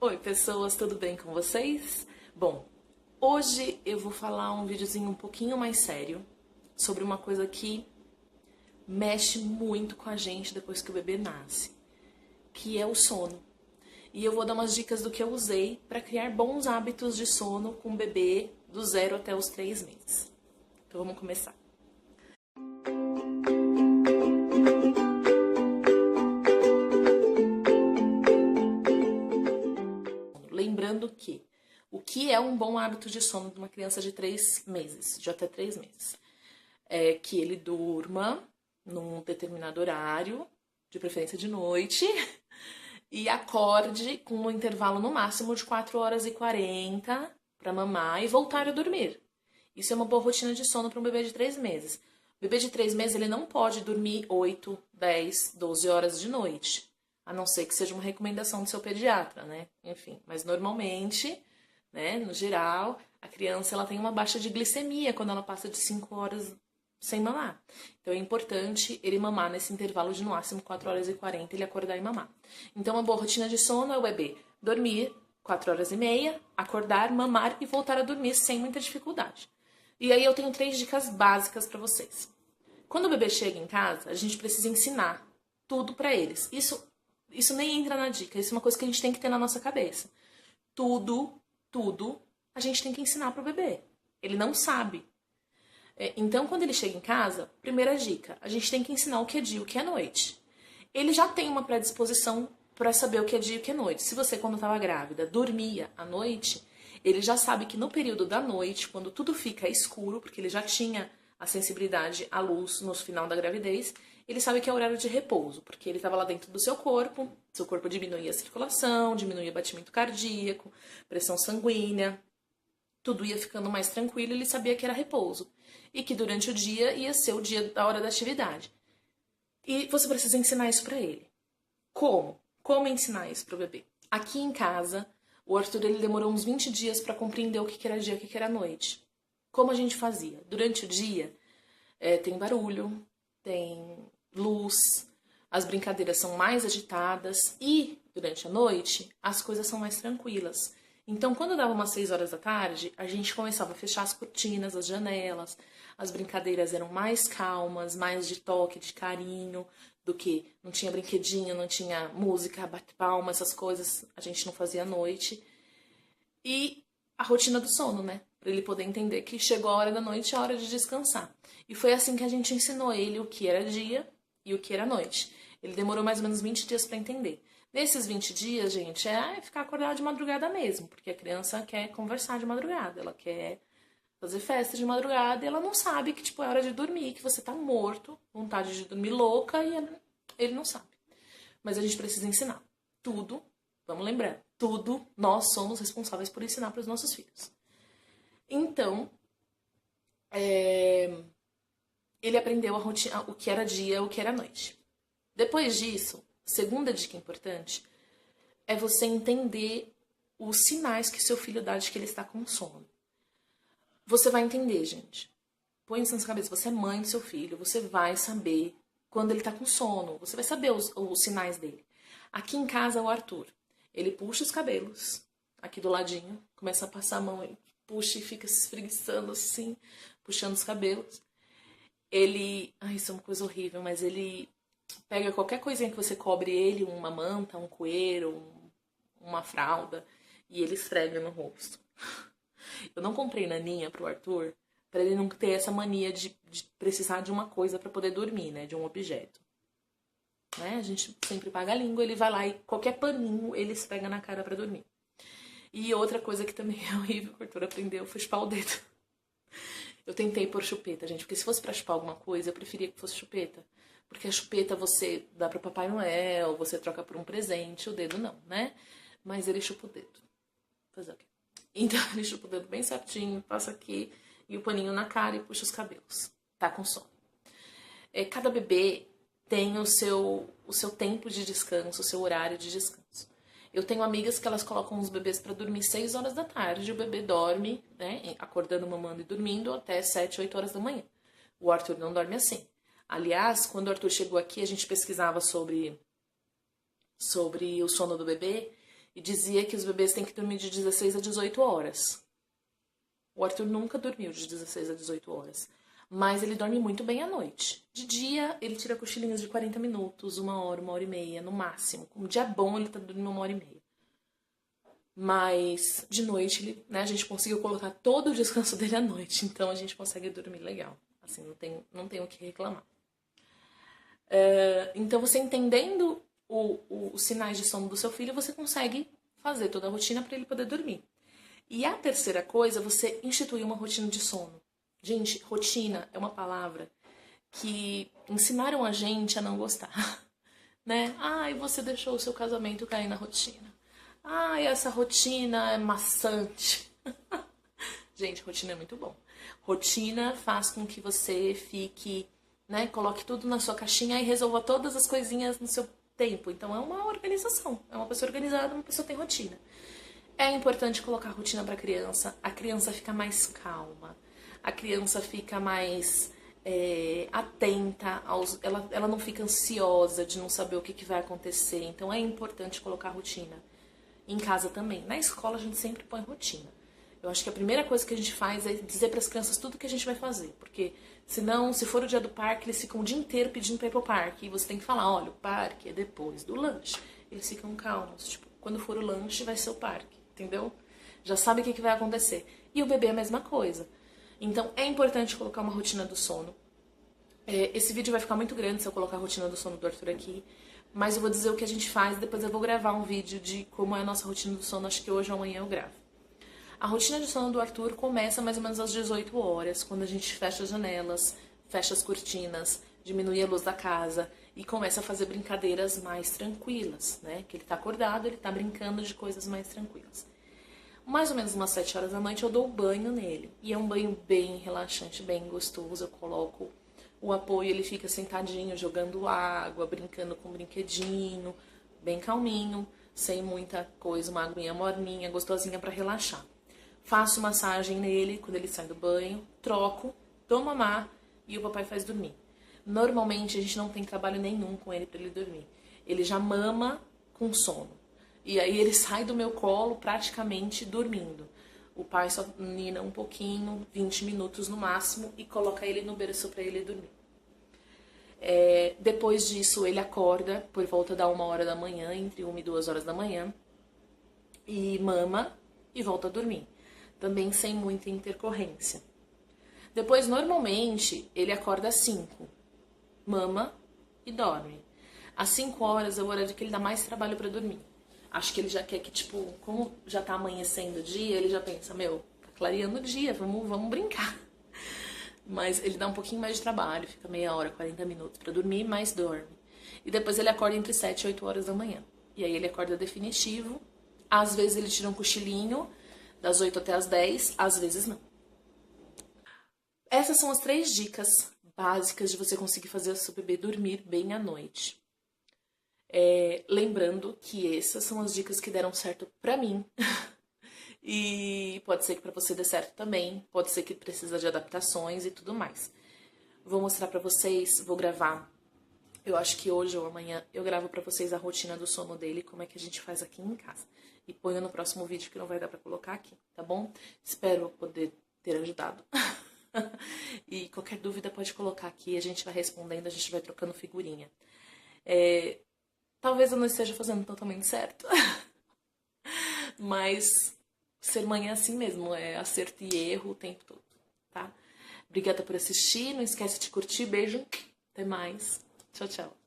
Oi, pessoas, tudo bem com vocês? Bom, hoje eu vou falar um videozinho um pouquinho mais sério sobre uma coisa que mexe muito com a gente depois que o bebê nasce, que é o sono. E eu vou dar umas dicas do que eu usei para criar bons hábitos de sono com o bebê do 0 até os 3 meses. Então vamos começar. Lembrando que o que é um bom hábito de sono de uma criança de 3 meses, de até 3 meses? É que ele durma num determinado horário, de preferência de noite, e acorde com um intervalo no máximo de 4 horas e 40 para mamar e voltar a dormir. Isso é uma boa rotina de sono para um bebê de 3 meses. O bebê de 3 meses ele não pode dormir 8, 10, 12 horas de noite. A não ser que seja uma recomendação do seu pediatra, né? Enfim, mas normalmente, né, no geral, a criança ela tem uma baixa de glicemia quando ela passa de 5 horas sem mamar. Então é importante ele mamar nesse intervalo de no máximo 4 horas e 40, ele acordar e mamar. Então uma boa rotina de sono é o bebê dormir 4 horas e meia, acordar, mamar e voltar a dormir sem muita dificuldade. E aí eu tenho 3 dicas básicas para vocês. Quando o bebê chega em casa, a gente precisa ensinar tudo para eles. Isso nem entra na dica, isso é uma coisa que a gente tem que ter na nossa cabeça. Tudo, a gente tem que ensinar pro bebê. Ele não sabe. Então, quando ele chega em casa, primeira dica, a gente tem que ensinar o que é dia e o que é noite. Ele já tem uma predisposição para saber o que é dia e o que é noite. Se você, quando estava grávida, dormia à noite, ele já sabe que no período da noite, quando tudo fica escuro, porque ele já tinha a sensibilidade à luz no final da gravidez, ele sabe que é horário de repouso, porque ele estava lá dentro do seu corpo diminuía a circulação, diminuía o batimento cardíaco, pressão sanguínea, tudo ia ficando mais tranquilo, ele sabia que era repouso. E que durante o dia ia ser o dia da hora da atividade. E você precisa ensinar isso para ele. Como? Como ensinar isso para o bebê? Aqui em casa, o Arthur ele demorou uns 20 dias para compreender o que era dia e o que era noite. Como a gente fazia? Durante o dia, tem barulho, tem luz, as brincadeiras são mais agitadas e, durante a noite, as coisas são mais tranquilas. Então, quando dava umas 6 horas da tarde, a gente começava a fechar as cortinas, as janelas, as brincadeiras eram mais calmas, mais de toque, de carinho, do que não tinha brinquedinho, não tinha música, bate-palma, essas coisas a gente não fazia à noite. E a rotina do sono, né? Para ele poder entender que chegou a hora da noite, é a hora de descansar. E foi assim que a gente ensinou ele o que era dia e o que era noite. Ele demorou mais ou menos 20 dias para entender. Nesses 20 dias, gente, é ficar acordado de madrugada mesmo, porque a criança quer conversar de madrugada, ela quer fazer festa de madrugada e ela não sabe que, tipo, é hora de dormir, que você tá morto, vontade de dormir louca, e ele não sabe. Mas a gente precisa ensinar. Tudo, vamos lembrar, tudo nós somos responsáveis por ensinar para os nossos filhos. Então, ele aprendeu a rotina, o que era dia, o que era noite. Depois disso, segunda dica importante é você entender os sinais que seu filho dá de que ele está com sono. Você vai entender, gente. Põe isso na sua cabeça. Você é mãe do seu filho, você vai saber quando ele está com sono. Você vai saber os sinais dele. Aqui em casa, o Arthur, ele puxa os cabelos, aqui do ladinho, começa a passar a mão, ele puxa e fica se espreguiçando assim, puxando os cabelos. Isso é uma coisa horrível, mas ele pega qualquer coisinha que você cobre ele, uma manta, um coeiro, uma fralda, e ele esfrega no rosto. Eu não comprei naninha pro Arthur pra ele não ter essa mania de precisar de uma coisa pra poder dormir, né? De um objeto. Né? A gente sempre paga a língua, ele vai lá e qualquer paninho ele esfrega na cara pra dormir. E outra coisa que também é horrível que o Arthur aprendeu foi chupar o dedo. Eu tentei pôr chupeta, gente, porque se fosse pra chupar alguma coisa, eu preferia que fosse chupeta. Porque a chupeta você dá pro Papai Noel, você troca por um presente, o dedo não, né? Mas ele chupa o dedo. Fazer o quê? Então ele chupa o dedo bem certinho, passa aqui, e o paninho na cara e puxa os cabelos. Tá com sono. Cada bebê tem o seu tempo de descanso, o seu horário de descanso. Eu tenho amigas que elas colocam os bebês para dormir 6 horas da tarde, o bebê dorme, né, acordando, mamando e dormindo até 7, 8 horas da manhã. O Arthur não dorme assim. Aliás, quando o Arthur chegou aqui, a gente pesquisava sobre o sono do bebê e dizia que os bebês têm que dormir de 16 a 18 horas. O Arthur nunca dormiu de 16 a 18 horas, mas ele dorme muito bem à noite. De dia, ele tira cochilinhos de 40 minutos, 1 hora e meia, no máximo. Um dia bom, ele tá dormindo 1 hora e meia. Mas de noite, ele, né, a gente conseguiu colocar todo o descanso dele à noite, então a gente consegue dormir legal. Assim, não tem o que reclamar. Então, você entendendo os sinais de sono do seu filho, você consegue fazer toda a rotina para ele poder dormir. E a terceira coisa, você instituir uma rotina de sono. Gente, rotina é uma palavra que ensinaram a gente a não gostar, né? Ai, você deixou o seu casamento cair na rotina. Ai, essa rotina é maçante. Gente, rotina é muito bom. Rotina faz com que você fique, né, coloque tudo na sua caixinha e resolva todas as coisinhas no seu tempo. Então é uma organização. É uma pessoa organizada, uma pessoa tem rotina. É importante colocar rotina para a criança fica mais calma, a criança fica mais atenta, ela não fica ansiosa de não saber o que vai acontecer, então é importante colocar rotina. Em casa também, na escola a gente sempre põe rotina. Eu acho que a primeira coisa que a gente faz é dizer para as crianças tudo que a gente vai fazer, porque senão, se for o dia do parque, eles ficam o dia inteiro pedindo para ir pro parque, e você tem que falar, olha, o parque é depois do lanche. Eles ficam calmos, tipo, quando for o lanche vai ser o parque. Entendeu? Já sabe o que vai acontecer. E o bebê é a mesma coisa. Então, é importante colocar uma rotina do sono. Esse vídeo vai ficar muito grande se eu colocar a rotina do sono do Arthur aqui. Mas eu vou dizer o que a gente faz. Depois eu vou gravar um vídeo de como é a nossa rotina do sono. Acho que hoje ou amanhã eu gravo. A rotina de sono do Arthur começa mais ou menos às 18 horas. Quando a gente fecha as janelas, fecha as cortinas, diminui a luz da casa e começa a fazer brincadeiras mais tranquilas, né? Que ele tá acordado, ele tá brincando de coisas mais tranquilas. Mais ou menos umas 7 horas da noite eu dou banho nele. E é um banho bem relaxante, bem gostoso. Eu coloco o apoio, ele fica sentadinho, jogando água, brincando com um brinquedinho, bem calminho, sem muita coisa, uma aguinha morninha, gostosinha pra relaxar. Faço massagem nele quando ele sai do banho, troco, dou mamar e o papai faz dormir. Normalmente a gente não tem trabalho nenhum com ele para ele dormir. Ele já mama com sono. E aí ele sai do meu colo praticamente dormindo. O pai só nina um pouquinho, 20 minutos no máximo, e coloca ele no berço para ele dormir. Depois disso ele acorda por volta da 1 hora da manhã, entre 1 e 2 horas da manhã, e mama e volta a dormir. Também sem muita intercorrência. Depois, normalmente, ele acorda às 5. Mama e dorme. Às 5 horas é o horário que ele dá mais trabalho pra dormir. Acho que ele já quer que, tipo, como já tá amanhecendo o dia, ele já pensa, meu, tá clareando o dia, vamos brincar. Mas ele dá um pouquinho mais de trabalho, fica meia hora, 40 minutos pra dormir, mas dorme. E depois ele acorda entre 7 e 8 horas da manhã. E aí ele acorda definitivo. Às vezes ele tira um cochilinho, das 8 até as 10, às vezes não. Essas são as 3 dicas básicas de você conseguir fazer o seu bebê dormir bem à noite. Lembrando que essas são as dicas que deram certo pra mim. E pode ser que pra você dê certo também. Pode ser que precisa de adaptações e tudo mais. Vou mostrar pra vocês, vou gravar. Eu acho que hoje ou amanhã eu gravo pra vocês a rotina do sono dele, como é que a gente faz aqui em casa. E ponho no próximo vídeo que não vai dar pra colocar aqui, tá bom? Espero poder ter ajudado. E qualquer dúvida pode colocar aqui, a gente vai respondendo, a gente vai trocando figurinha. Talvez eu não esteja fazendo totalmente certo, mas ser mãe é assim mesmo, é acerto e erro o tempo todo, tá? Obrigada por assistir, não esquece de curtir, beijo, até mais, tchau, tchau.